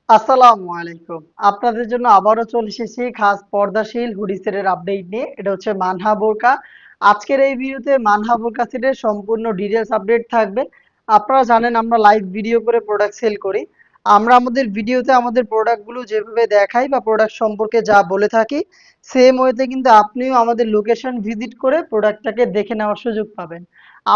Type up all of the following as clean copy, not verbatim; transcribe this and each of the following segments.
আসসালামু আলাইকুম। আপনাদের জন্য আবারও চলে এসেছি খাস পর্দাশীল হুডি সেটের আপডেট নিয়ে। এটা হচ্ছে মানহা বোরকা। আজকের এই ভিডিওতে মানহা বোরকা সেটের সম্পূর্ণ ডিটেলস আপডেট থাকবে। আপনারা জানেন আমরা লাইভ ভিডিও করে প্রোডাক্ট সেল করি। আমরা আমাদের ভিডিওতে আমাদের প্রোডাক্টগুলো যেভাবে দেখাই বা প্রোডাক্ট সম্পর্কে যা বলে থাকি, সেম ওয়েতে কিন্তু আপনিও আমাদের লোকেশন ভিজিট করে প্রোডাক্টটাকে দেখে নেওয়ার সুযোগ পাবেন।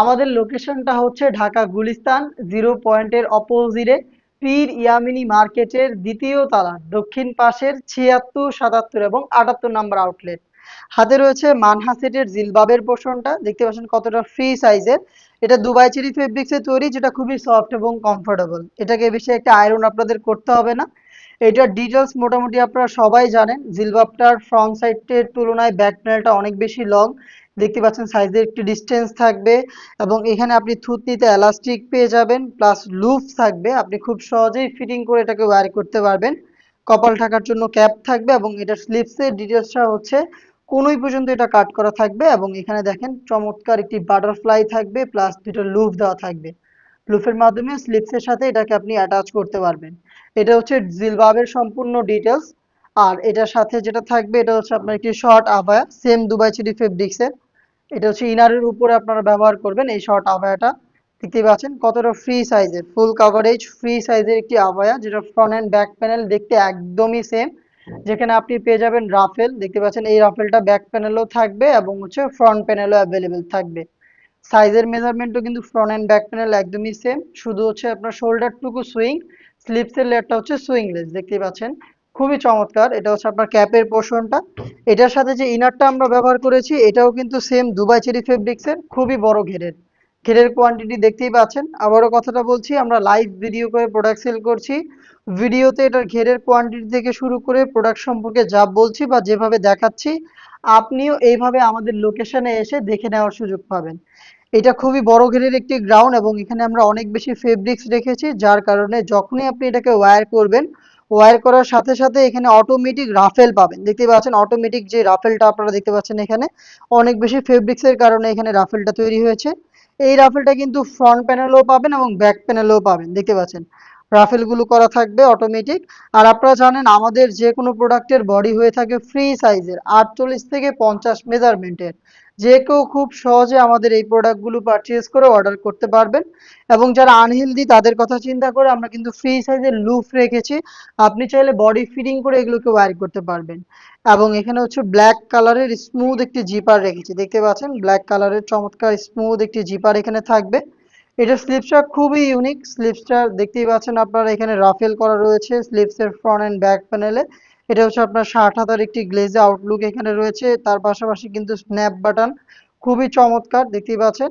আমাদের লোকেশনটা হচ্ছে ঢাকা গুলিস্তান 0 পয়েন্টের অপোজিটে পীর ইয়ামিনী মার্কেটের দ্বিতীয় তলার দক্ষিণ পাশের ৭৬, ৭৭ এবং ৭৮ নম্বর আউটলেট। হাতে রয়েছে মানহা সেটের জিলবাবের পোর্শনটা দেখতে পাচ্ছেন কতটা ফ্রি সাইজের। এটা দুবাই চেরি ফেব্রিক্সে তৈরি, যেটা খুবই সফট এবং কমফোর্টেবল। এটাকে বেশি একটা আয়রন আপনাদের করতে হবে না। এটার ডিটেলস মোটামুটি আপনারা সবাই জানেন। জিলবাবটার ফ্রন্ট সাইডের তুলনায় ব্যাক প্যানেলটা অনেক বেশি লং। দেখতে পাচ্ছেন সাইজের একটি ডিস্টেন্স থাকবে এবং এখানে আপনি থুতনিতে এলাস্টিক পেয়ে যাবেন, প্লাস লুপ থাকবে। আপনি খুব সহজেই ফিটিং করে এটাকে ওয়্যার করতে পারবেন। কপাল ঢাকার জন্য ক্যাপ থাকবে এবং এটার স্লিপসের ডিটেলসটা হচ্ছে কোনোই পর্যন্ত এটা কাট করা থাকবে এবং এখানে দেখেন চমৎকার একটি বাটারফ্লাই থাকবে, প্লাস দুটো লুপ দেওয়া থাকবে। লুফের মাধ্যমে স্লিপসের সাথে এটাকে আপনি অ্যাটাচ করতে পারবেন। এটা হচ্ছে জিলবাবের সম্পূর্ণ ডিটেলস। আর এটার সাথে যেটা থাকবে এটা হচ্ছে আপনার একটি short abaya, same Dubai cherry ফেব্রিক্সের। এটা হচ্ছে ইনারের উপরে আপনারা ব্যবহার করবেন এই শর্ট আবায়াটা। দেখতেই পাচ্ছেন কতটা ফ্রি সাইজের, ফুল কাভারেজ ফ্রি সাইজের একটি আবায়া, যেটা ফ্রন্ট এন্ড ব্যাক প্যানেল দেখতে একদমই সেম। যেখানে আপনি পেয়ে যাবেন রাফেল, দেখতে পাচ্ছেন এই রাফেলটা ব্যাক প্যানেলও থাকবে এবং হচ্ছে ফ্রন্ট প্যানেলও অ্যাভেলেবেল থাকবে। সাইজের মেজারমেন্টও কিন্তু ফ্রন্ট এন্ড ব্যাক প্যানেল একদমই সেম, শুধু হচ্ছে আপনার শোল্ডারটুকু সুইং, স্লিপসের লেয়ারটা হচ্ছে সুইংলেস। দেখতেই পাচ্ছেন খুবই চমৎকার। এটা হচ্ছে আপনার ক্যাপের পোর্শনটা। এটার সাথে যে ইনারটা আমরা ব্যবহার করেছি এটাও কিন্তু সেম দুবাই চেরি ফেব্রিক্সের, খুবই বড় ঘেরের। ঘেরের কোয়ান্টিটি দেখতেই পাচ্ছেন। আবারও কথাটা বলছি, আমরা লাইভ ভিডিও করে প্রোডাক্ট সেল করছি। ভিডিওতে এটার ঘেরের কোয়ান্টিটি থেকে শুরু করে প্রোডাক্ট সম্পর্কে যা বলছি বা যেভাবে দেখাচ্ছি, আপনিও এইভাবে আমাদের লোকেশনে এসে দেখে নেওয়ার সুযোগ পাবেন। এটা খুবই বড় ঘেরের একটি গ্রাউন্ড এবং এখানে আমরা অনেক বেশি ফেব্রিক্স রেখেছি, যার কারণে যখনই আপনি এটাকে ওয়্যার করবেন, ওয়্যার করার সাথে সাথে এখানে অটোমেটিক রাফেল পাবেন। দেখতে পাচ্ছেন অটোমেটিক যে রাফেলটা আপনারা দেখতে পাচ্ছেন এখানে, অনেক বেশি ফেব্রিক্সের কারণে এখানে রাফেলটা তৈরি হয়েছে। এই রাফেলটা কিন্তু ফ্রন্ট প্যানেলেও পাবেন এবং ব্যাক প্যানেলেও পাবেন। দেখতে পাচ্ছেন রাফেলগুলো করা থাকবে অটোমেটিক। আর আপনারা জানেন আমাদের যে কোনো প্রোডাক্টের বডি হয়ে থাকে ফ্রি সাইজের 48 থেকে 50 মেজারমেন্টের। যে কেউ খুব সহজে আমাদের এই প্রোডাক্টগুলো পারচেজ করে অর্ডার করতে পারবেন। এবং যারা আনহেলদি তাদের কথা চিন্তা করে আমরা কিন্তু ফ্রি সাইজের লুফ রেখেছি। আপনি চাইলে বডি ফিটিং করে এগুলোকে ওয়্যার করতে পারবেন। এবং এখানে হচ্ছে ব্ল্যাক কালারের স্মুথ একটি জিপার রেখেছি, দেখতে পাচ্ছেন ব্ল্যাক কালারের চমৎকার স্মুথ একটি জিপার এখানে থাকবে। এটা স্লিপসটা খুবই ইউনিক। স্লিপসটা দেখতেই পাচ্ছেন আপনারা, এখানে রাফেল করা রয়েছে স্লিপসের ফ্রন্ট এন্ড ব্যাক প্যানেলে। এটা হচ্ছে আপনার 60 হাতার একটি গ্লেজে আউটলুক এখানে রয়েছে, তার পাশাপাশি কিন্তু স্ন্যাপ বাটন খুবই চমৎকার দেখতেই পাচ্ছেন।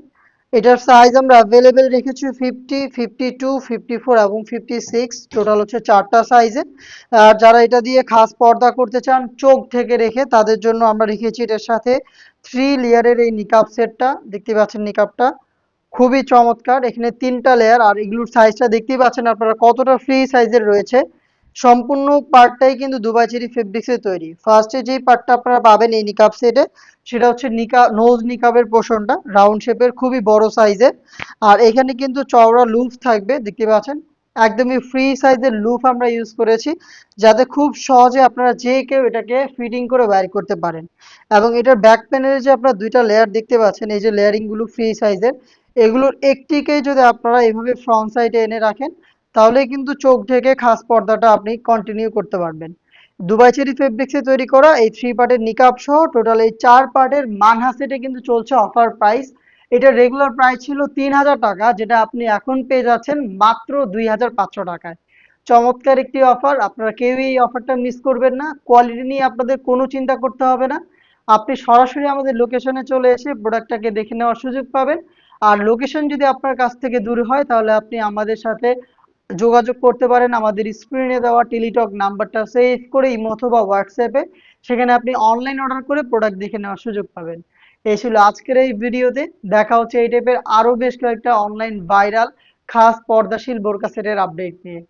এটার সাইজ আমরা অ্যাভেলেবেল রেখেছি 50, 52, 54 এবং 56। টোটাল হচ্ছে 4টা সাইজে। আর যারা এটা দিয়ে খাস পর্দা করতে চান চোখ ঢেকে রেখে, তাদের জন্য আমরা রেখেছি এটার সাথে 3 লেয়ারের এই নিকাব সেটটা। দেখতে পাচ্ছেন নিকাবটা খুবই চমৎকার। এখানে 3টা লেয়ার আর এগুলোর সাইজটা দেখতেই পাচ্ছেন আপনারা কতটা ফ্রি সাইজের রয়েছে। সম্পূর্ণ পার্টটাই কিন্তু দুবাই চেরি ফেব্রিক্সে তৈরি। ফার্স্টে যেই পার্টটা আপনারা পাবেন এই নিকাব সেটে, সেটা হচ্ছে নোজ নিকাবের পোর্শনটা, রাউন্ড শেপের খুবই বড় সাইজের। আর এখানে কিন্তু চওড়া লুফ থাকবে, দেখতে পাচ্ছেন একদমই ফ্রি সাইজের লুফ আমরা ইউজ করেছি, যাতে খুব সহজে আপনারা যে কেউ এটাকে ফিটিং করে ওয়্যার করতে পারেন। এবং এটার ব্যাক প্যানেলে যে আপনারা 2টা লেয়ার দেখতে পাচ্ছেন, এই যে লেয়ারিং গুলো ফ্রি সাইজের, এগুলোর একটিকেই যদি আপনারা এইভাবে ফ্রন্ট সাইডে এনে রাখেন, তাহলে কিন্তু চোখ ঢেকে খাস পর্দাটা আপনি কন্টিনিউ করতে পারবেন। দুবাই চেরি ফেব্রিক্সে তৈরি করা এই 3 পার্টের নিকাব সহ টোটাল এই 4 পার্টের মানহা সেটে কিন্তু চলছে অফার প্রাইস। এটা রেগুলার প্রাইস ছিল 3000 টাকা, যেটা আপনি এখন পেয়ে যাচ্ছেন মাত্র 2500 টাকায়। চমৎকার একটি অফার, আপনারা কেউই এই অফারটা মিস করবেন না। কোয়ালিটি নিয়ে আপনাদের কোনো চিন্তা করতে হবে না। আপনি সরাসরি আমাদের লোকেশনে চলে এসে প্রোডাক্টটাকে দেখে নেওয়ার সুযোগ পাবেন। আর লোকেশন যদি আপনার কাছ থেকে দূর হয়, তাহলে আপনি আমাদের সাথে যোগাযোগ করতে পারেন আমাদের স্ক্রিনে দেওয়া টেলিটক নাম্বারটা সেভ করে ইমো অথবা হোয়াটসঅ্যাপে। সেখানে আপনি অনলাইন অর্ডার করে প্রোডাক্ট দেখে নেওয়ার সুযোগ পাবেন। এই ছিল আজকের এই ভিডিওতে। দেখা হচ্ছে এই টাইপের আরো বেশ কয়েকটা অনলাইন ভাইরাল খাস পর্দাশীল বোরকা সেটের আপডেট নিয়ে।